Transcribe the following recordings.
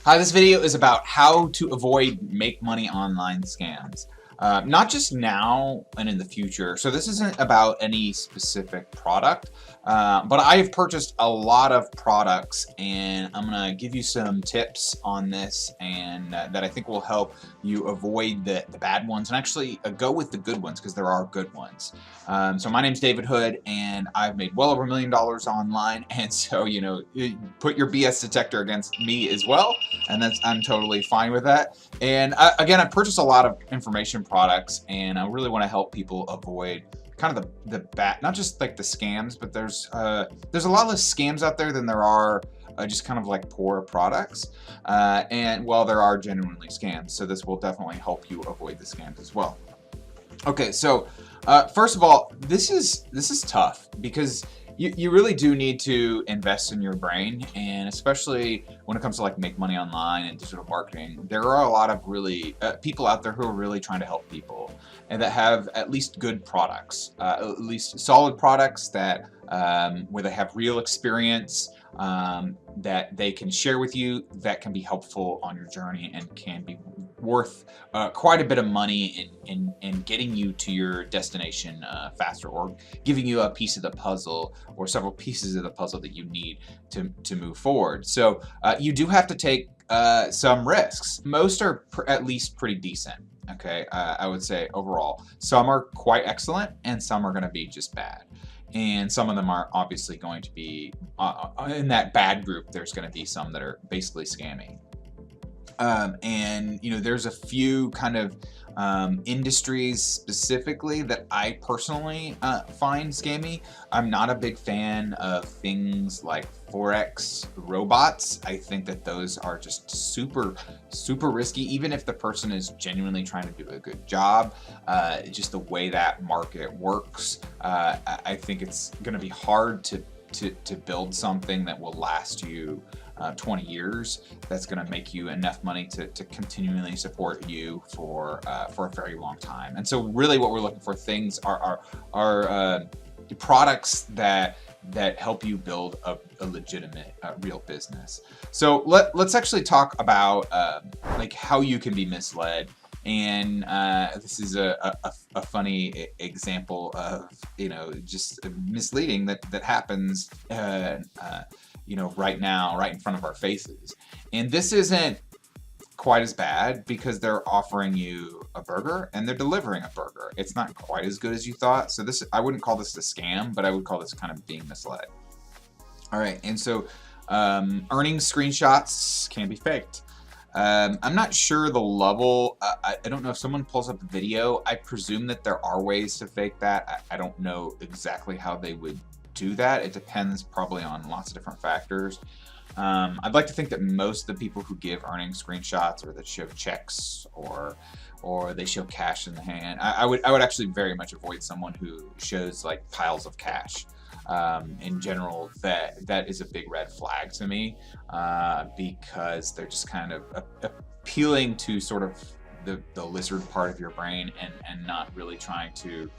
Hi, this video is about how to avoid make money online scams. Not just now and in the future. So this isn't about any specific product, but I have purchased a lot of products and I'm going to give you some tips on this and that I think will help you avoid the bad ones and actually go with the good ones because there are good ones. So my name's David Hood and I've made well over $1 million online, and so put your BS detector against me as well, and I'm totally fine with that. And again, I purchased a lot of information products and I really want to help people avoid kind of the bad, not just like the scams, but there's a lot less scams out there than there are just kind of like poor products, and well, there are genuinely scams, so this will definitely help you avoid the scams as well. Okay, so first of all, this is tough because you really do need to invest in your brain, and especially when it comes to like make money online and digital marketing, there are a lot of really people out there who are really trying to help people and that have at least good products, at least solid products that where they have real experience that they can share with you, that can be helpful on your journey and can be worth quite a bit of money in getting you to your destination faster, or giving you a piece of the puzzle or several pieces of the puzzle that you need to move forward. So you do have to take some risks. Most are at least pretty decent. Okay, I would say overall. Some are quite excellent and some are going to be just bad. And some of them are obviously going to be in that bad group. There's going to be some that are basically scamming. And there's a few kind of industries specifically that I personally find scammy. I'm not a big fan of things like Forex robots. I think that those are just super risky, even if the person is genuinely trying to do a good job. Just the way that market works, I think it's going to be hard to build something that will last you 20 years, that's going to make you enough money to continually support you for a very long time. And so really what we're looking for things are products that help you build a legitimate real business. So let's actually talk about like how you can be misled. And this is a funny example of just misleading that happens right now, right in front of our faces. And this isn't quite as bad because they're offering you a burger and they're delivering a burger. It's not quite as good as you thought. So I wouldn't call this a scam, but I would call this kind of being misled. All right, and so earnings screenshots can be faked. I'm not sure the level. I don't know if someone pulls up a video. I presume that there are ways to fake that. I don't know exactly how they would do that. It depends probably on lots of different factors. I'd like to think that most of the people who give earnings screenshots or that show checks or they show cash in the hand, I would actually very much avoid someone who shows like piles of cash. In general, that is a big red flag to me, because they're just kind of appealing to sort of the lizard part of your brain and not really trying to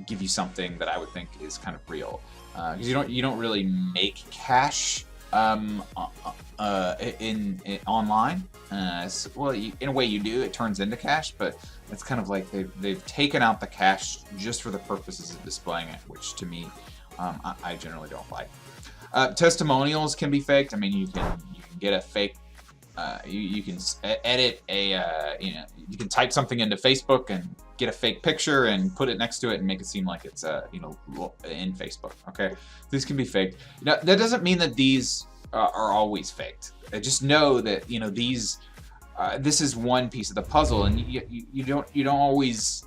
give you something that I would think is kind of real, because you don't really make cash in online. Well, in a way you do. It turns into cash, but it's kind of like they've taken out the cash just for the purposes of displaying it, which to me I generally don't like. Testimonials can be faked. I mean, you can get a fake. You can edit a. You can type something into Facebook and get a fake picture and put it next to it and make it seem like it's in Facebook. Okay, these can be faked. That doesn't mean that these are always faked. Just know that these. This is one piece of the puzzle, and you don't always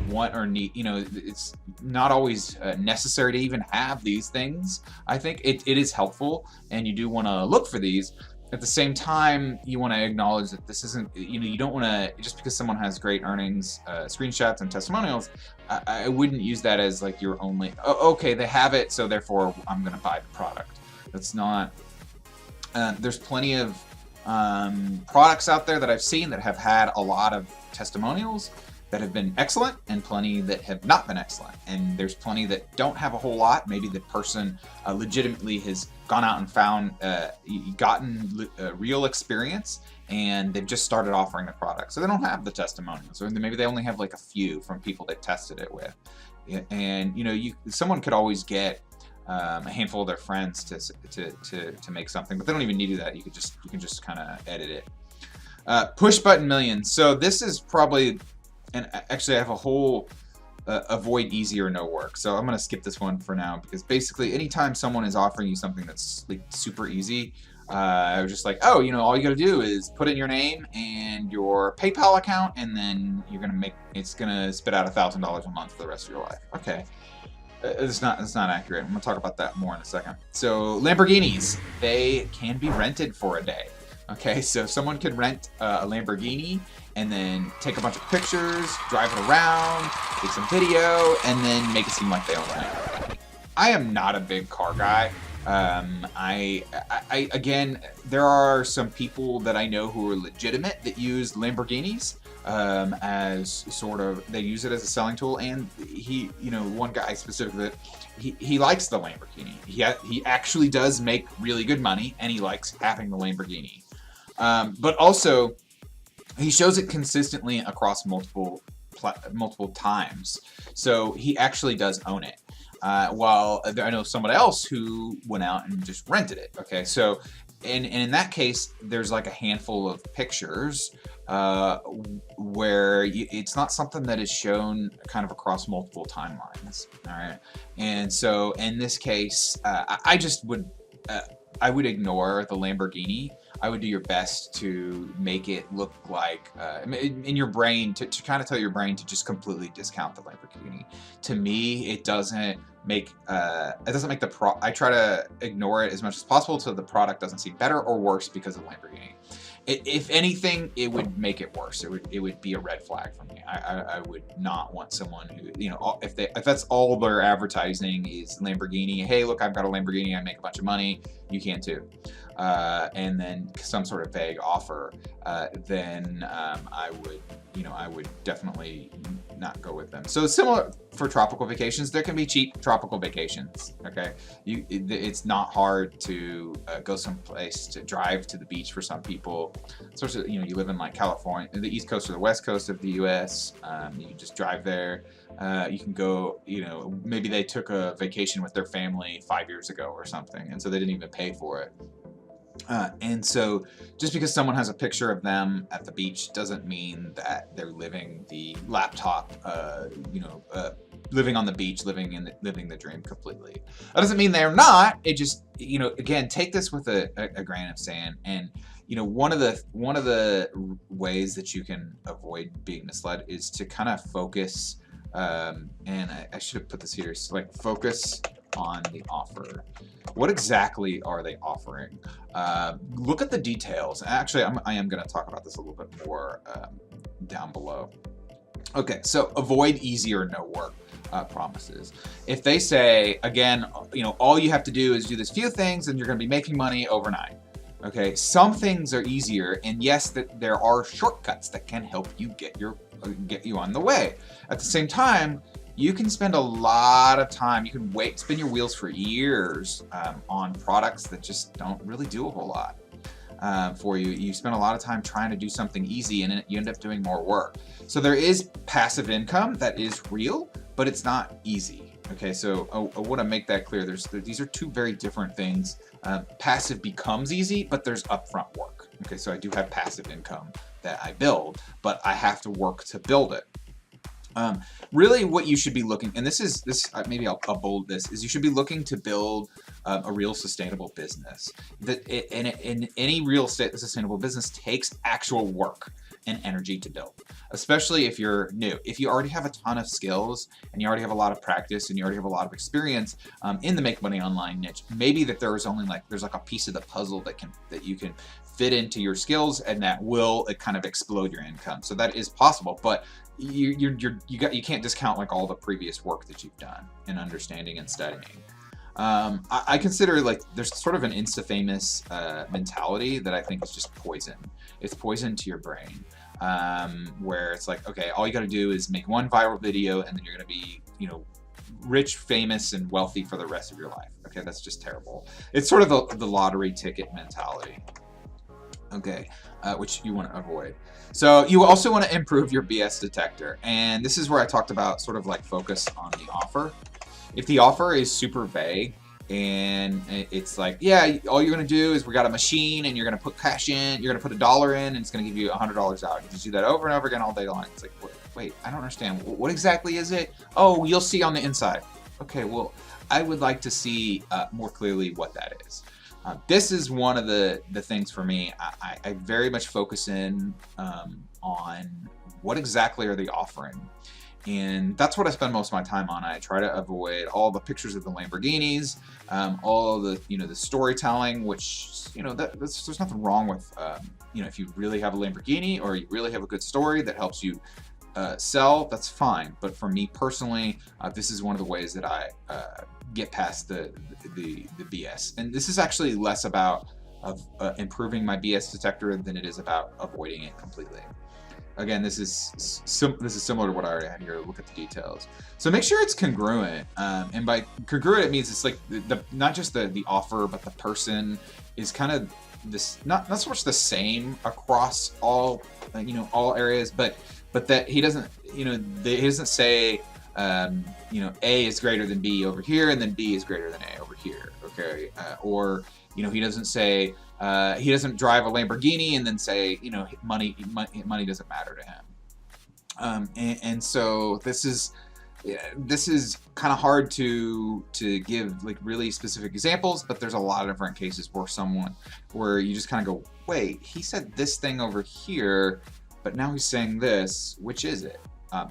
want or need. It's not always necessary to even have these things. I think it is helpful, and you do want to look for these. At the same time, you want to acknowledge that this isn't. You don't want to, just because someone has great earnings screenshots and testimonials. I wouldn't use that as like your only. Oh, okay, they have it, so therefore I'm going to buy the product. That's not. There's plenty of products out there that I've seen that have had a lot of testimonials that have been excellent and plenty that have not been excellent. And there's plenty that don't have a whole lot. Maybe the person legitimately has gone out and found, gotten real experience, and they've just started offering the product. So they don't have the testimonials, or maybe they only have like a few from people they've tested it with. And you know, someone could always get a handful of their friends to make something, but they don't even need to do that. You can just kind of edit it. Push button millions. So this is probably, and actually I have a whole avoid easy or no work. So I'm gonna skip this one for now, because basically anytime someone is offering you something that's like super easy, I was just like, oh, you know, all you gotta do is put in your name and your PayPal account, and then you're gonna it's gonna spit out $1,000 a month for the rest of your life. Okay. It's not accurate. I'm gonna talk about that more in a second. So Lamborghinis, they can be rented for a day. Okay, so someone could rent a Lamborghini and then take a bunch of pictures, drive it around, take some video, and then make it seem like they own it. I am not a big car guy. Again, there are some people that I know who are legitimate that use Lamborghinis as sort of, they use it as a selling tool. And he, you know, one guy specifically, he likes the Lamborghini. He actually does make really good money, and he likes having the Lamborghini. But also, he shows it consistently across multiple times. So he actually does own it. While I know someone else who went out and just rented it. Okay, so and in that case, there's like a handful of pictures where it's not something that is shown kind of across multiple timelines. All right, and so in this case, I would ignore the Lamborghini. I would do your best to make it look like, in your brain, to kind of tell your brain to just completely discount the Lamborghini. To me, it doesn't make the I try to ignore it as much as possible so the product doesn't seem better or worse because of Lamborghini. If anything, it would make it worse. It would be a red flag for me. I would not want someone who, you know, if that's all their advertising is Lamborghini. Hey, look, I've got a Lamborghini. I make a bunch of money. You can too. And then some sort of vague offer. Then I would definitely not go with them. So similar for tropical vacations. There can be cheap tropical vacations. Okay, it's not hard to go someplace, to drive to the beach for some people. Especially, you know, you live in like California, the East Coast or the West Coast of the U.S. You just drive there. You can go, you know, maybe they took a vacation with their family 5 years ago or something, and so they didn't even pay for it. And so just because someone has a picture of them at the beach doesn't mean that they're living the laptop, living on the beach, living the dream completely. That doesn't mean they're not. It just, you know, again, take this with a grain of sand. And, you know, one of the ways that you can avoid being misled is to kind of focus, and I should have put this here, so like focus on the offer. What exactly are they offering? Look at the details. Actually, I am going to talk about this a little bit more down below. Okay, so avoid easy or no work promises. If they say, again, you know, all you have to do is do this few things and you're going to be making money overnight. Okay, some things are easier, and yes, that there are shortcuts that can help you get you on the way. At the same time, you can spend a lot of time, you can spin your wheels for years on products that just don't really do a whole lot for you. You spend a lot of time trying to do something easy, and you end up doing more work. So there is passive income that is real, but it's not easy. Okay, so I want to make that clear. These are two very different things. Passive becomes easy, but there's upfront work. Okay, so I do have passive income that I build, but I have to work to build it. Really what you should be looking, and maybe I'll bold this, is you should be looking to build a real sustainable business. In any real sustainable business takes actual work and energy to build, especially if you're new. If you already have a ton of skills and you already have a lot of practice and you already have a lot of experience in the make money online niche, maybe that there's like a piece of the puzzle that you can fit into your skills, and that will kind of explode your income. So that is possible, but you can't discount like all the previous work that you've done in understanding and studying. I consider like there's sort of an insta-famous mentality that I think is just poison. It's poison to your brain, where it's like, okay, all you got to do is make one viral video, and then you're going to be, you know, rich, famous, and wealthy for the rest of your life. Okay, that's just terrible. It's sort of the lottery ticket mentality. Okay, which you want to avoid. So you also want to improve your BS detector. And this is where I talked about sort of like focus on the offer. If the offer is super vague and it's like, yeah, all you're going to do is we got a machine and you're going to put cash in, you're going to put $1 in and it's going to give you $100 out. You just do that over and over again all day long. It's like, wait, I don't understand. What exactly is it? Oh, you'll see on the inside. Okay, well, I would like to see more clearly what that is. This is one of the things for me. I very much focus in on what exactly are they offering. And that's what I spend most of my time on. I try to avoid all the pictures of the Lamborghinis, all the the storytelling, which there's nothing wrong with if you really have a Lamborghini or you really have a good story that helps you sell, that's fine. But for me personally, this is one of the ways that I get past the BS. And this is actually less about improving my BS detector than it is about avoiding it completely. Again, this is similar to what I already had here. Look at the details. So make sure it's congruent. And by congruent, it means it's like not just the offer, but the person is kind of this not so much the same across all all areas, but that he doesn't he doesn't say A is greater than B over here, and then B is greater than A over here. Okay, or he doesn't say. He doesn't drive a Lamborghini and then say, money doesn't matter to him. And so this is kind of hard to give like really specific examples, but there's a lot of different cases where you just kind of go, wait, he said this thing over here, but now he's saying this, which is it?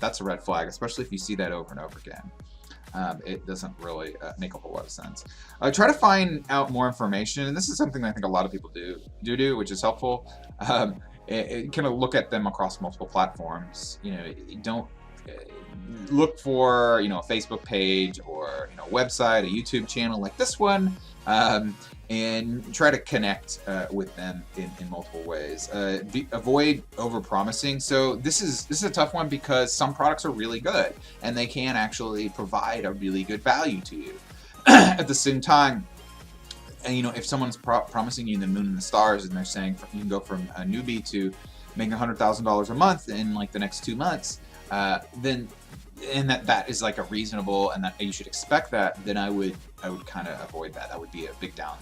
That's a red flag, especially if you see that over and over again. It doesn't really make a whole lot of sense. Try to find out more information, and this is something that I think a lot of people do, which is helpful. Kind of look at them across multiple platforms. Don't look for a Facebook page or a website, a YouTube channel like this one, and try to connect with them in multiple ways. Avoid over-promising. So this is a tough one because some products are really good and they can actually provide a really good value to you. At the same time, if someone's promising you the moon and the stars and they're saying you can go from a newbie to making $100,000 a month in like the next 2 months, then that is like a reasonable and that you should expect that, then I would kind of avoid that. That would be a big down,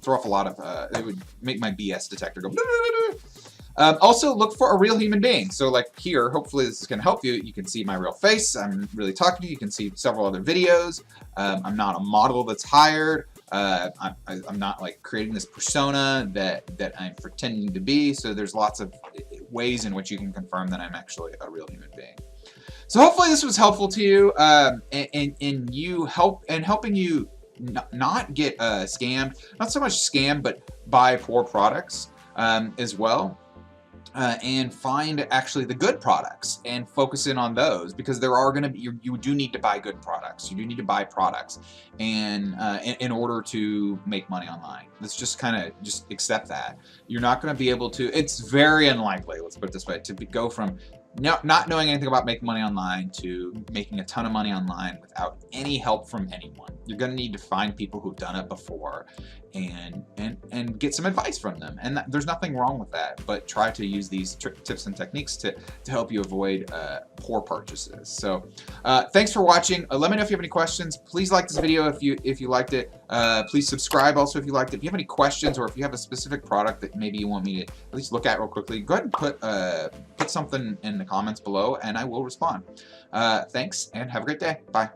throw off a lot of, it would make my BS detector go. Also look for a real human being. So like here, hopefully this is going to help you. You can see my real face. I'm really talking to you. You can see several other videos. I'm not a model that's hired. I'm not like creating this persona that I'm pretending to be. So there's lots of ways in which you can confirm that I'm actually a real human being. So hopefully this was helpful to you, and helping you not get scammed, not so much scammed, but buy poor products as well. And find actually the good products and focus in on those, because there are going to be, you do need to buy good products. You do need to buy products and in order to make money online. Let's just just accept that. You're not going to be able to, it's very unlikely, let's put it this way, to go from not knowing anything about making money online to making a ton of money online without any help from anyone. You're going to need to find people who've done it before and get some advice from them. And there's nothing wrong with that, but try to use these tips and techniques to help you avoid poor purchases. So thanks for watching. Let me know if you have any questions. Please like this video if you liked it. Please subscribe also if you liked it. If you have any questions or if you have a specific product that maybe you want me to at least look at real quickly, go ahead and put something in the comments below and I will respond. Thanks and have a great day. Bye.